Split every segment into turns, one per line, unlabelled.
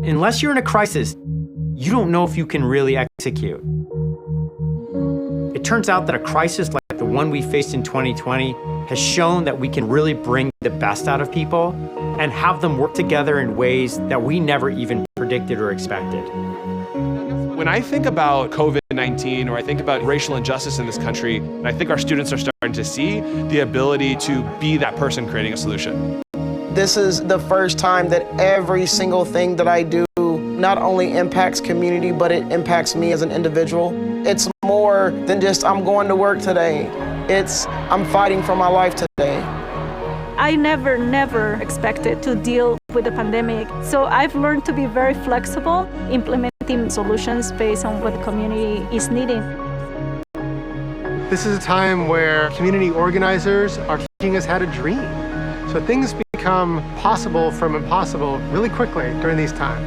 Unless you're in a crisis, you don't know if you can really execute. It turns out that a crisis like the one we faced in 2020 has shown that we can really bring the best out of people and have them work together in ways that we never even predicted or expected.
When I think about COVID-19 or I think about racial injustice in this country, I think our students are starting to see the ability to be that person creating a solution.
This is the first time that every single thing that I do not only impacts community, but it impacts me as an individual. It's more than just I'm going to work today. It's I'm fighting for my life today.
I never expected to deal with the pandemic. So I've learned to be very flexible, implementing solutions based on what the community is needing.
This is a time where community organizers are teaching us how to dream. So things become possible from impossible really quickly during these times.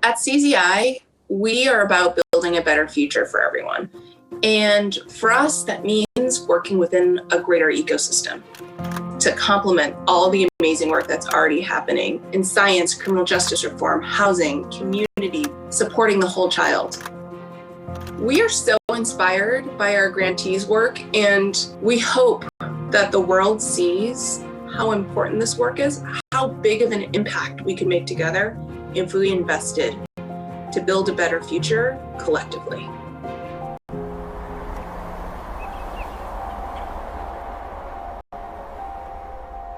At CZI, we are about building a better future for everyone. And for us, that means working within a greater ecosystem to complement all the amazing work that's already happening in science, criminal justice reform, housing, community, supporting the whole child. We are so inspired by our grantees' work, and we hope that the world sees how important this work is, how big of an impact we can make together if we invested to build a better future collectively.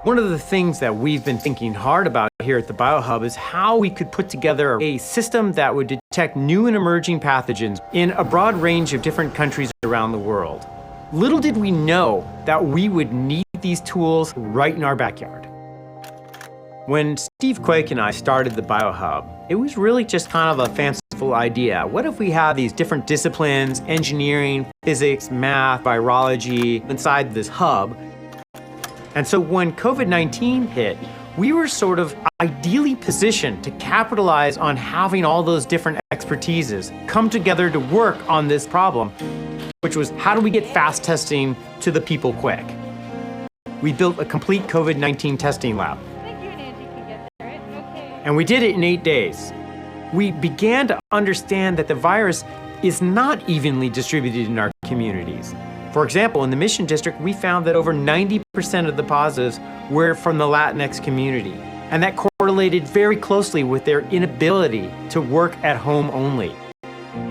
One of the things that we've been thinking hard about here at the BioHub is how we could put together a system that would detect new and emerging pathogens in a broad range of different countries around the world. Little did we know that we would need these tools right in our backyard. When Steve Quake and I started the BioHub, it was really just kind of a fanciful idea. What if we had these different disciplines, engineering, physics, math, virology, inside this hub? And so when COVID-19 hit, we were sort of ideally positioned to capitalize on having all those different expertises come together to work on this problem, which was how do we get fast testing to the people quick? We built a complete COVID-19 testing lab. And we did it in 8 days. We began to understand that the virus is not evenly distributed in our communities. For example, in the Mission District, we found that over 90% of the positives were from the Latinx community. And that correlated very closely with their inability to work at home only.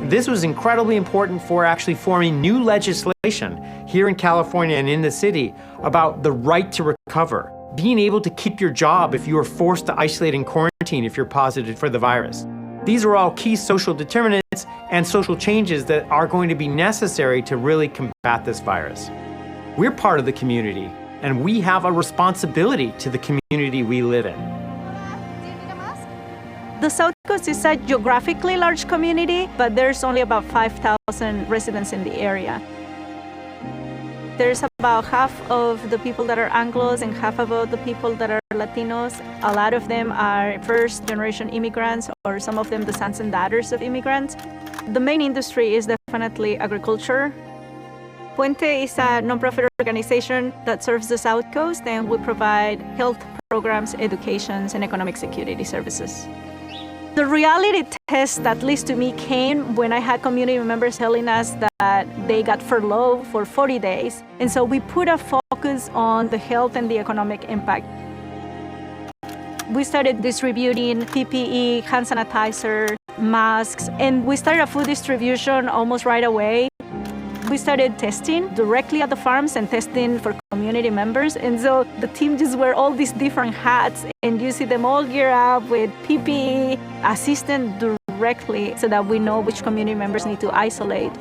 This was incredibly important for actually forming new legislation here in California and in the city about the right to recover, being able to keep your job if you are forced to isolate and quarantine if you're positive for the virus. These are all key social determinants and social changes that are going to be necessary to really combat this virus. We're part of the community, and we have a responsibility to the community we live in.
The South Coast is a geographically large community, but there's only about 5,000 residents in the area. There's about half of the people that are Anglos and half of the people that are Latinos. A lot of them are first-generation immigrants, or some of them the sons and daughters of immigrants. The main industry is definitely agriculture. Puente is a nonprofit organization that serves the South Coast, and we provide health programs, education, and economic security services. The reality test, at least to me, came when I had community members telling us that they got furloughed for 40 days. And so we put a focus on the health and the economic impact. We started distributing PPE, hand sanitizer, masks, and we started a food distribution almost right away. We started testing directly at the farms and testing for community members. And so the team just wear all these different hats, and you see them all gear up with PPE, assistant directly so that we know which community members need to isolate.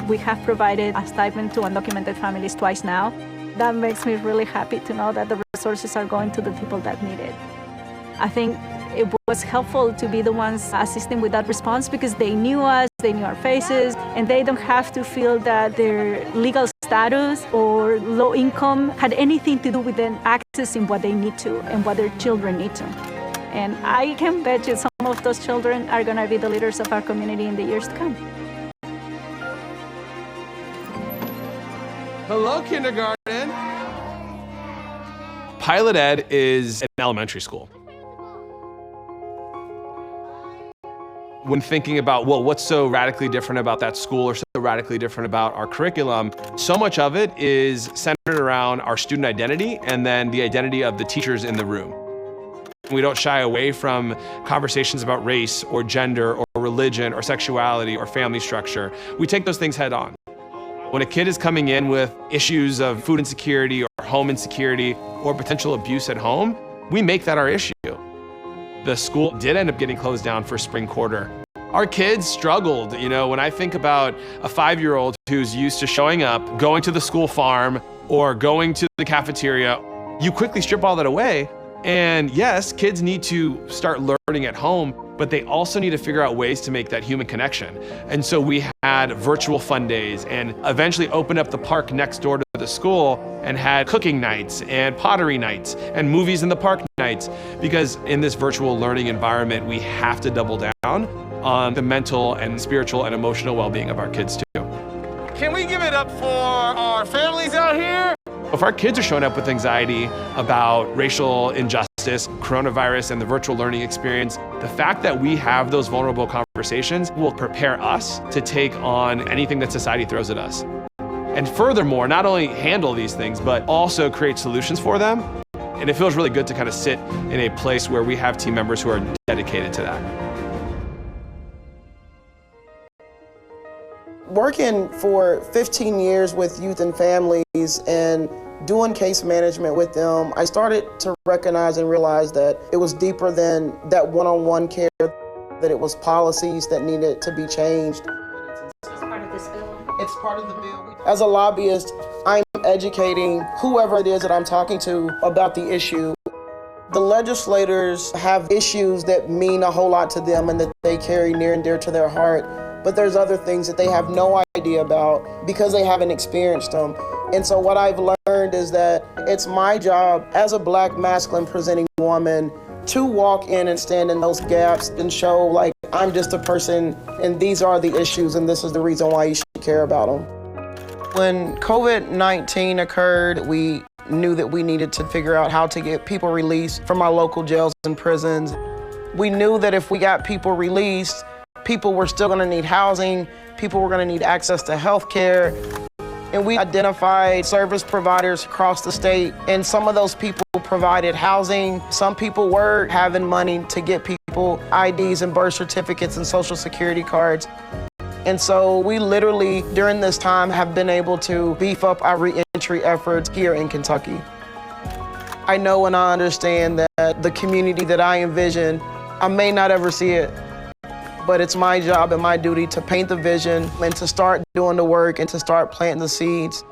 We have provided a stipend to undocumented families twice now. That makes me really happy to know that the resources are going to the people that need it. I think it was helpful to be the ones assisting with that response because they knew us, they knew our faces, and they don't have to feel that their legal status or low income had anything to do with them accessing what they need to and what their children need to. And I can bet you some of those children are going to be the leaders of our community in the years to come.
Hello, kindergarten. Pilot Ed is an elementary school. When thinking about, well, what's so radically different about that school or so radically different about our curriculum, so much of it is centered around our student identity and then the identity of the teachers in the room. We don't shy away from conversations about race or gender or religion or sexuality or family structure. We take those things head on. When a kid is coming in with issues of food insecurity or home insecurity or potential abuse at home, we make that our issue. The school did end up getting closed down for spring quarter. Our kids struggled. You know, when I think about a 5-year-old who's used to showing up, going to the school farm, or going to the cafeteria, you quickly strip all that away. And yes, kids need to start learning at home, but they also need to figure out ways to make that human connection. And so we had virtual fun days and eventually opened up the park next door to the school and had cooking nights and pottery nights and movies in the park nights. Because in this virtual learning environment, we have to double down on the mental and spiritual and emotional well-being of our kids too.
Can we give it up for our families out here?
If our kids are showing up with anxiety about racial injustice, coronavirus, and the virtual learning experience, the fact that we have those vulnerable conversations will prepare us to take on anything that society throws at us. And furthermore, not only handle these things, but also create solutions for them. And it feels really good to kind of sit in a place where we have team members who are dedicated to that.
Working for 15 years with youth and families and doing case management with them, I started to recognize and realize that it was deeper than that one-on-one care, that it was policies that needed to be changed.
It's part of this bill.
It's part of the bill. As a lobbyist, I'm educating whoever it is that I'm talking to about the issue. The legislators have issues that mean a whole lot to them and that they carry near and dear to their heart. But there's other things that they have no idea about because they haven't experienced them. And so what I've learned is that it's my job as a Black masculine presenting woman to walk in and stand in those gaps and show like I'm just a person and these are the issues and this is the reason why you should care about them. When COVID-19 occurred, we knew that we needed to figure out how to get people released from our local jails and prisons. We knew that if we got people released, people were still gonna need housing, people were gonna need access to health care, and we identified service providers across the state, and some of those people provided housing. Some people were having money to get people IDs and birth certificates and social security cards. And so we literally, during this time, have been able to beef up our reentry efforts here in Kentucky. I know and I understand that the community that I envision, I may not ever see it, but it's my job and my duty to paint the vision and to start doing the work and to start planting the seeds.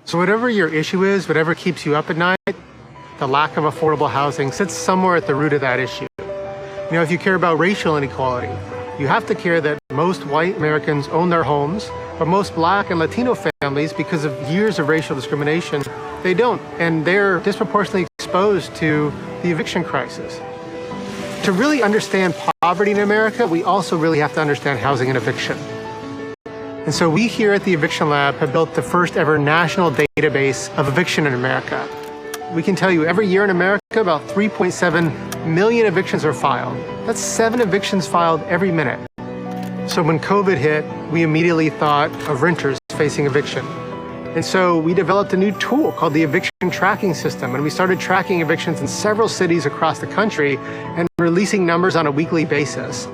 So whatever your issue is, whatever keeps you up at night, the lack of affordable housing sits somewhere at the root of that issue. You know, if you care about racial inequality, you have to care that most white Americans own their homes, but most Black and Latino families, because of years of racial discrimination, they don't, and they're disproportionately exposed to the eviction crisis. To really understand poverty in America, we also really have to understand housing and eviction. And so we here at the Eviction Lab have built the first ever national database of eviction in America. We can tell you every year in America, about 3.7 million evictions are filed. That's 7 evictions filed every minute. So when COVID hit, we immediately thought of renters facing eviction. And so we developed a new tool called the Eviction Tracking System, and we started tracking evictions in several cities across the country and releasing numbers on a weekly basis.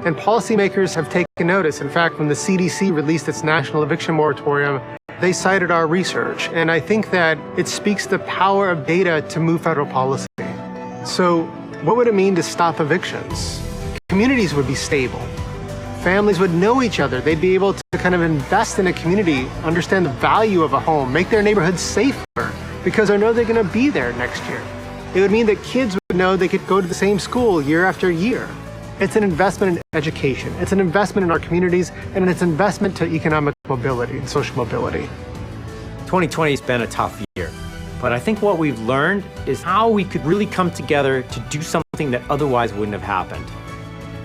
And policymakers have taken notice. In fact, when the CDC released its national eviction moratorium, they cited our research. And I think that it speaks the power of data to move federal policy. So what would it mean to stop evictions? Communities would be stable. Families would know each other. They'd be able to kind of invest in a community, understand the value of a home, make their neighborhoods safer because they know they're going to be there next year. It would mean that kids would know they could go to the same school year after year. It's an investment in education. It's an investment in our communities, and it's an investment to economic mobility and social mobility.
2020 has been a tough year, but I think what we've learned is how we could really come together to do something that otherwise wouldn't have happened.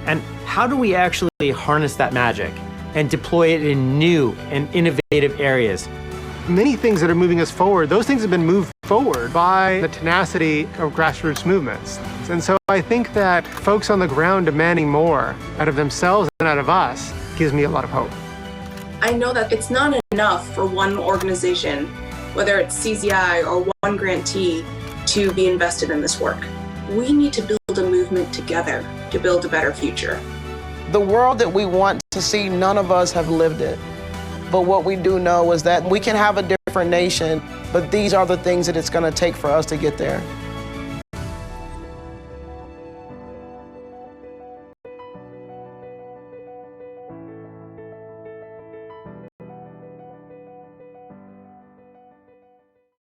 And how do we actually harness that magic and deploy it in new and innovative areas?
many things that are moving us forward, those things have been moved forward by the tenacity of grassroots movements. And so I think that folks on the ground demanding more out of themselves and out of us gives me a lot of hope.
I know that it's not enough for one organization, whether it's CZI or one grantee, to be invested in this work. We need to build a movement together to build a better future.
The world that we want to see, none of us have lived it. But what we do know is that we can have a different nation, but these are the things that it's going to take for us to get there.